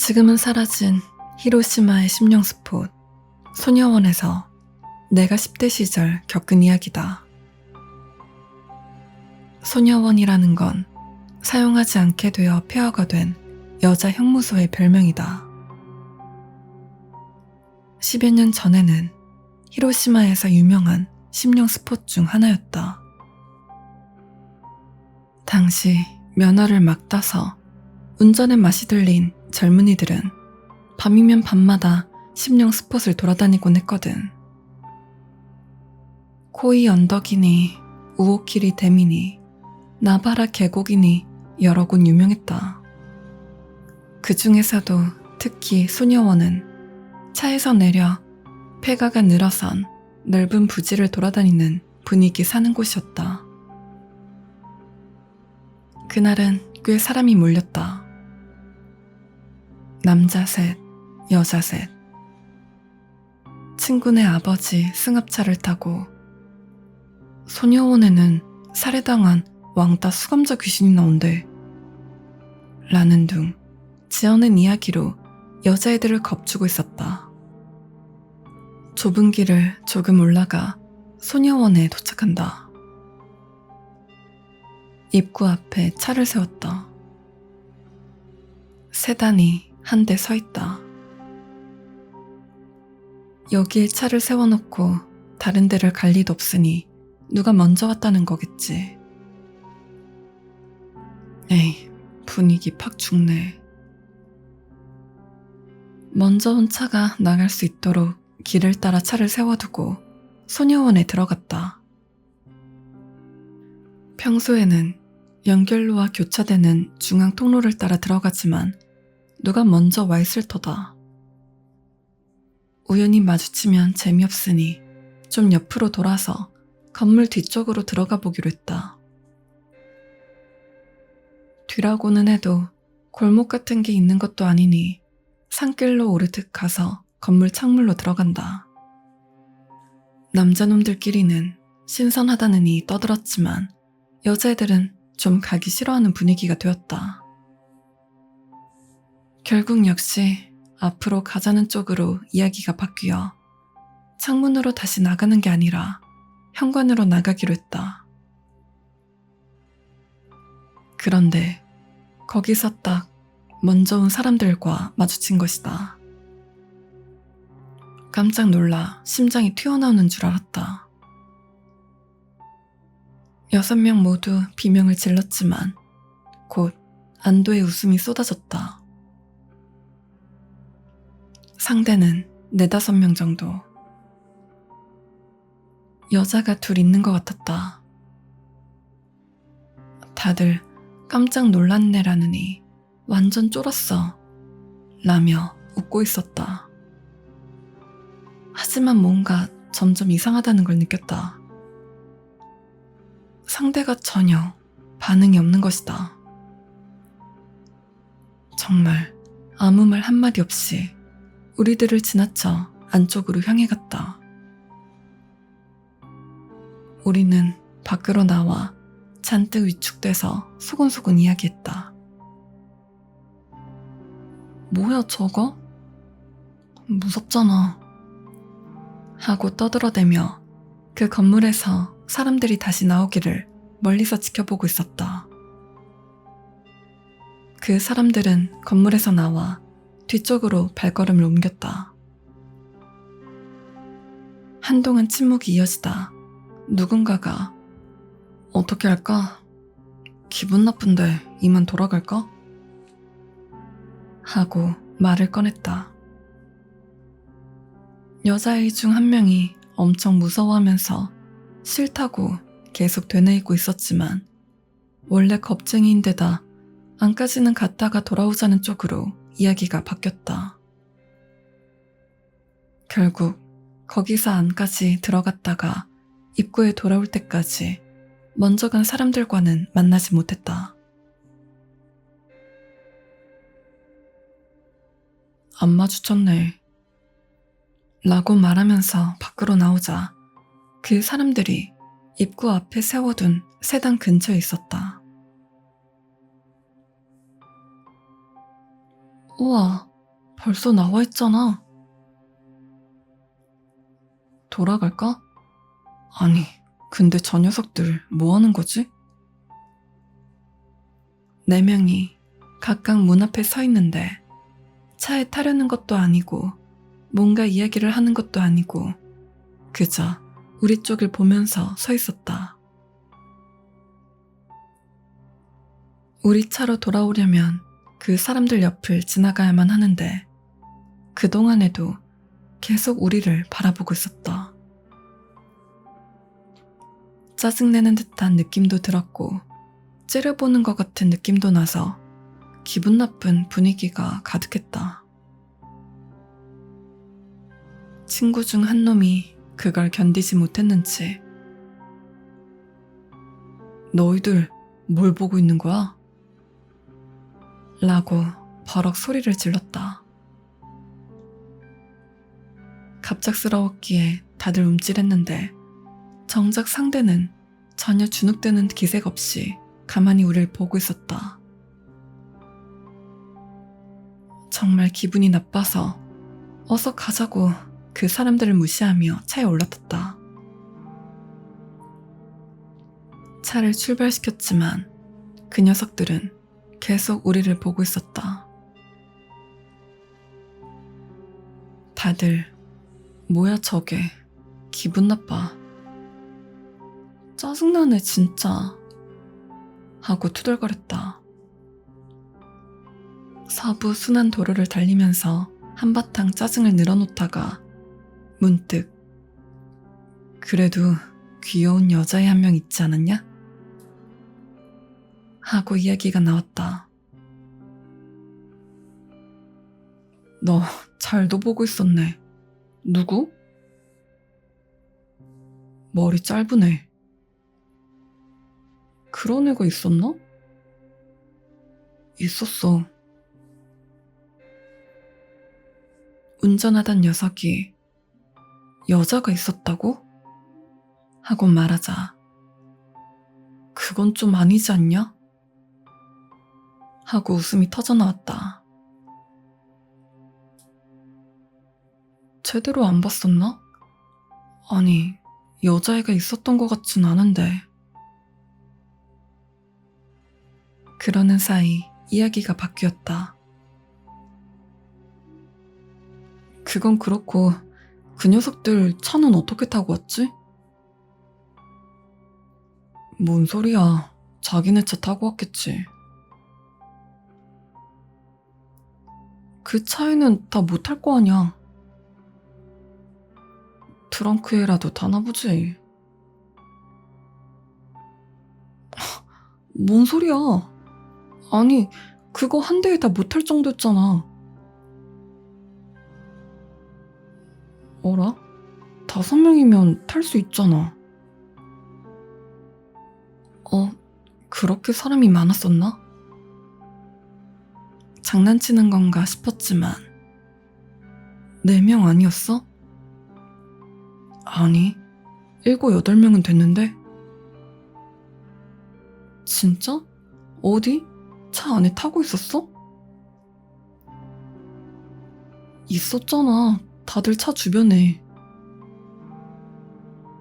지금은 사라진 히로시마의 심령 스폿, 소녀원에서 내가 10대 시절 겪은 이야기다. 소녀원이라는 건 사용하지 않게 되어 폐허가 된 여자 형무소의 별명이다. 10여 년 전에는 히로시마에서 유명한 심령 스폿 중 하나였다. 당시 면허를 막 따서 운전에 맛이 들린 젊은이들은 밤이면 밤마다 심령 스폿을 돌아다니곤 했거든. 코이 언덕이니 우오키리 댐이니 나바라 계곡이니 여러 곳 유명했다. 그 중에서도 특히 소녀원은 차에서 내려 폐가가 늘어선 넓은 부지를 돌아다니는 분위기 사는 곳이었다. 그날은 꽤 사람이 몰렸다. 남자 셋, 여자 셋. 친구네 아버지 승합차를 타고 소녀원에는 살해당한 왕따 수감자 귀신이 나온대. 라는 둥 지어낸 이야기로 여자애들을 겁주고 있었다. 좁은 길을 조금 올라가 소녀원에 도착한다. 입구 앞에 차를 세웠다. 세단이 한 대 서 있다. 여기에 차를 세워놓고 다른 데를 갈 리도 없으니 누가 먼저 왔다는 거겠지. 에이, 분위기 팍 죽네. 먼저 온 차가 나갈 수 있도록 길을 따라 차를 세워두고 소녀원에 들어갔다. 평소에는 연결로와 교차되는 중앙 통로를 따라 들어가지만 누가 먼저 와 있을 터다. 우연히 마주치면 재미없으니 좀 옆으로 돌아서 건물 뒤쪽으로 들어가 보기로 했다. 뒤라고는 해도 골목 같은 게 있는 것도 아니니 산길로 오르듯 가서 건물 창문로 들어간다. 남자놈들끼리는 신선하다느니 떠들었지만 여자애들은 좀 가기 싫어하는 분위기가 되었다. 결국 역시 앞으로 가자는 쪽으로 이야기가 바뀌어 창문으로 다시 나가는 게 아니라 현관으로 나가기로 했다. 그런데 거기서 딱 먼저 온 사람들과 마주친 것이다. 깜짝 놀라 심장이 튀어나오는 줄 알았다. 6명 모두 비명을 질렀지만 곧 안도의 웃음이 쏟아졌다. 상대는 4-5명 정도. 여자가 둘 있는 것 같았다. 다들 깜짝 놀랐네라느니 완전 쫄았어 라며 웃고 있었다. 하지만 뭔가 점점 이상하다는 걸 느꼈다. 상대가 전혀 반응이 없는 것이다. 정말 아무 말 한마디 없이 우리들을 지나쳐 안쪽으로 향해 갔다. 우리는 밖으로 나와 잔뜩 위축돼서 소곤소곤 이야기했다. 뭐야 저거? 무섭잖아. 하고 떠들어대며 그 건물에서 사람들이 다시 나오기를 멀리서 지켜보고 있었다. 그 사람들은 건물에서 나와 뒤쪽으로 발걸음을 옮겼다. 한동안 침묵이 이어지다 누군가가 어떻게 할까? 기분 나쁜데 이만 돌아갈까? 하고 말을 꺼냈다. 여자애 중 한 명이 엄청 무서워하면서 싫다고 계속 되뇌이고 있었지만 원래 겁쟁이인데다 안까지는 갔다가 돌아오자는 쪽으로 이야기가 바뀌었다. 결국 거기서 안까지 들어갔다가 입구에 돌아올 때까지 먼저 간 사람들과는 만나지 못했다. 안 마주쳤네. 라고 말하면서 밖으로 나오자 그 사람들이 입구 앞에 세워둔 세단 근처에 있었다. 우와, 벌써 나와 있잖아. 돌아갈까? 아니, 근데 저 녀석들 뭐 하는 거지? 4명이 각각 문 앞에 서 있는데 차에 타려는 것도 아니고 뭔가 이야기를 하는 것도 아니고 그저 우리 쪽을 보면서 서 있었다. 우리 차로 돌아오려면 그 사람들 옆을 지나가야만 하는데 그동안에도 계속 우리를 바라보고 있었다. 짜증내는 듯한 느낌도 들었고 째려보는 것 같은 느낌도 나서 기분 나쁜 분위기가 가득했다. 친구 중 한 놈이 그걸 견디지 못했는지 너희들 뭘 보고 있는 거야? 라고 버럭 소리를 질렀다. 갑작스러웠기에 다들 움찔했는데 정작 상대는 전혀 주눅드는 기색 없이 가만히 우리를 보고 있었다. 정말 기분이 나빠서 어서 가자고 그 사람들을 무시하며 차에 올라탔다. 차를 출발시켰지만 그 녀석들은 계속 우리를 보고 있었다. 다들 뭐야 저게, 기분 나빠, 짜증나네 진짜 하고 투덜거렸다. 서부 순환 도로를 달리면서 한바탕 짜증을 늘어놓다가 문득 그래도 귀여운 여자애 한 명 있지 않았냐? 하고 이야기가 나왔다. 너 잘도 보고 있었네. 누구? 머리 짧은 애. 그런 애가 있었나? 있었어. 운전하던 녀석이 여자가 있었다고? 하고 말하자 그건 좀 아니지 않냐? 하고 웃음이 터져나왔다. 제대로 안 봤었나? 아니, 여자애가 있었던 것 같진 않은데. 그러는 사이 이야기가 바뀌었다. 그건 그렇고 그 녀석들 차는 어떻게 타고 왔지? 뭔 소리야. 자기네 차 타고 왔겠지. 그 차에는 다 못 탈 거 아냐. 트렁크에라도 타나 보지. 뭔 소리야. 아니, 그거 한 대에 다 못 탈 정도였잖아. 어라? 5명이면 탈 수 있잖아. 그렇게 사람이 많았었나? 장난치는 건가 싶었지만 4명 아니었어? 아니, 7, 8명은 됐는데? 진짜? 어디? 차 안에 타고 있었어? 있었잖아. 다들 차 주변에.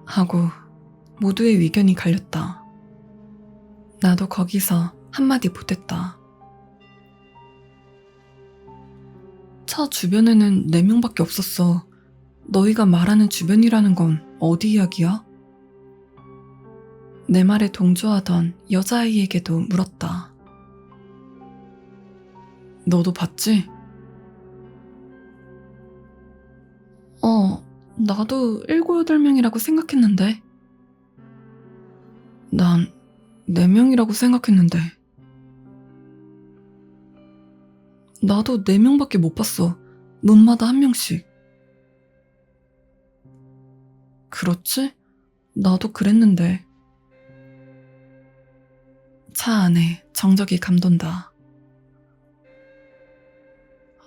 하고 모두의 의견이 갈렸다. 나도 거기서 한마디 보탰다. 차 주변에는 4명밖에 없었어. 너희가 말하는 주변이라는 건 어디 이야기야? 내 말에 동조하던 여자아이에게도 물었다. 너도 봤지? 나도 7, 8명이라고 생각했는데. 난 4명이라고 생각했는데. 나도 4명밖에 못 봤어. 문마다 1명씩. 그렇지? 나도 그랬는데. 차 안에 정적이 감돈다.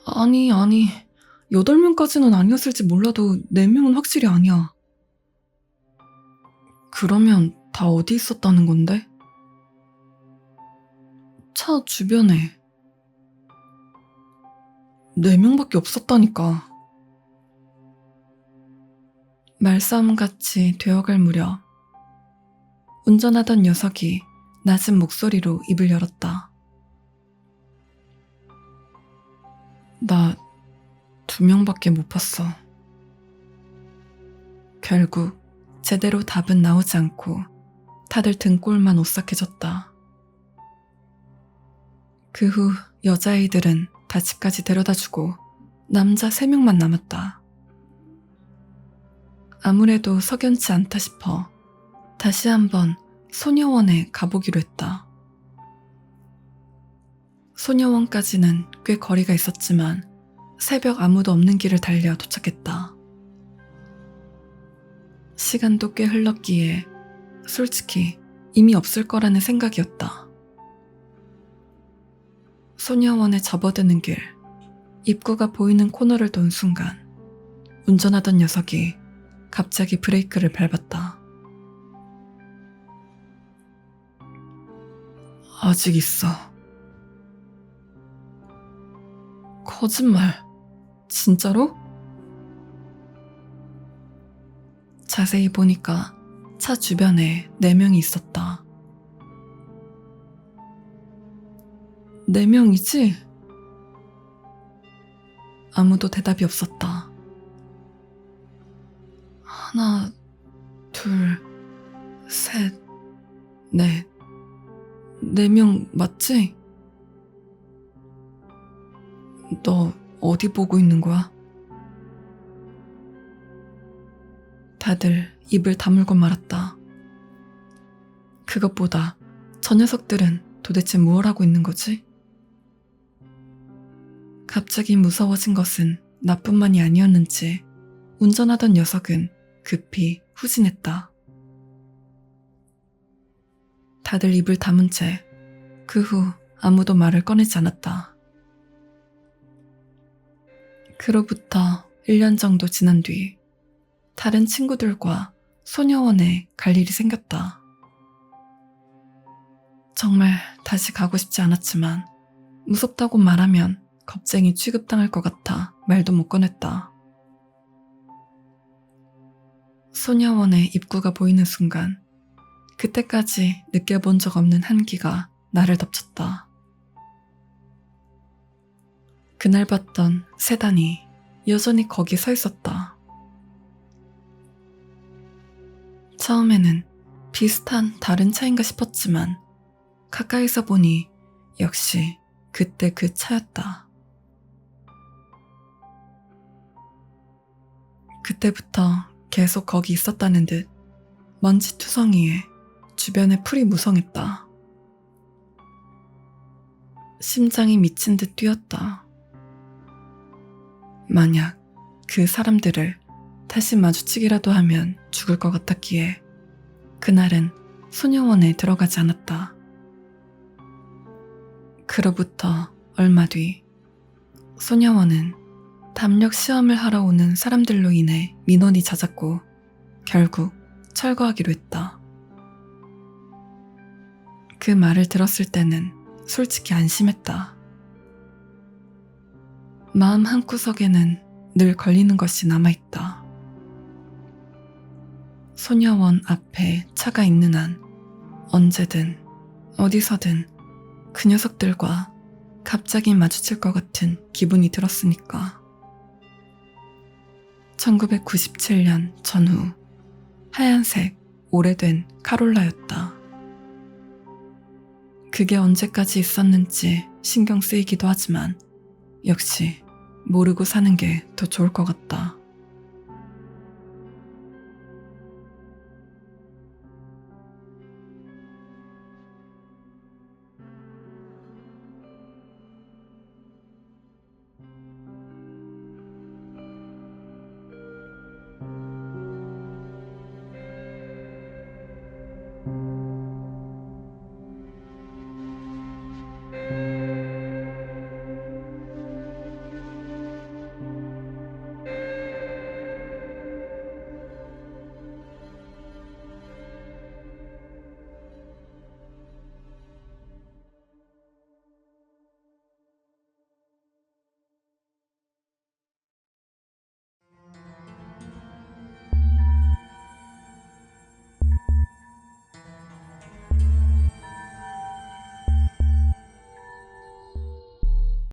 아니, 8명까지는 아니었을지 몰라도 4명은 확실히 아니야. 그러면 다 어디 있었다는 건데? 차 주변에. 4명밖에 없었다니까. 말싸움같이 되어갈 무렵 운전하던 녀석이 낮은 목소리로 입을 열었다. 나 2명밖에 못 봤어. 결국 제대로 답은 나오지 않고 다들 등골만 오싹해졌다. 그 후 여자아이들은 다 집까지 데려다주고 남자 3명만 남았다. 아무래도 석연치 않다 싶어 다시 한번 소녀원에 가보기로 했다. 소녀원까지는 꽤 거리가 있었지만 새벽 아무도 없는 길을 달려 도착했다. 시간도 꽤 흘렀기에 솔직히 이미 없을 거라는 생각이었다. 소녀원에 접어드는 길, 입구가 보이는 코너를 돈 순간 운전하던 녀석이 갑자기 브레이크를 밟았다. 아직 있어. 거짓말. 진짜로? 자세히 보니까 차 주변에 4명이 있었다. 4명이지? 아무도 대답이 없었다. 하나, 둘, 셋, 넷. 4명 맞지? 너 어디 보고 있는 거야? 다들 입을 다물고 말았다. 그것보다 저 녀석들은 도대체 무얼 하고 있는 거지? 갑자기 무서워진 것은 나뿐만이 아니었는지 운전하던 녀석은 급히 후진했다. 다들 입을 다문 채 그 후 아무도 말을 꺼내지 않았다. 그로부터 1년 정도 지난 뒤 다른 친구들과 소녀원에 갈 일이 생겼다. 정말 다시 가고 싶지 않았지만 무섭다고 말하면 겁쟁이 취급당할 것 같아 말도 못 꺼냈다. 소녀원의 입구가 보이는 순간 그때까지 느껴본 적 없는 한기가 나를 덮쳤다. 그날 봤던 세단이 여전히 거기 서 있었다. 처음에는 비슷한 다른 차인가 싶었지만 가까이서 보니 역시 그때 그 차였다. 그때부터 계속 거기 있었다는 듯 먼지투성이에 주변에 풀이 무성했다. 심장이 미친 듯 뛰었다. 만약 그 사람들을 다시 마주치기라도 하면 죽을 것 같았기에 그날은 소녀원에 들어가지 않았다. 그로부터 얼마 뒤 소녀원은 담력 시험을 하러 오는 사람들로 인해 민원이 잦았고 결국 철거하기로 했다. 그 말을 들었을 때는 솔직히 안심했다. 마음 한구석에는 늘 걸리는 것이 남아있다. 소녀원 앞에 차가 있는 한 언제든 어디서든 그 녀석들과 갑자기 마주칠 것 같은 기분이 들었으니까. 1997년 전후 하얀색 오래된 카롤라였다. 그게 언제까지 있었는지 신경 쓰이기도 하지만 역시 모르고 사는 게 더 좋을 것 같다.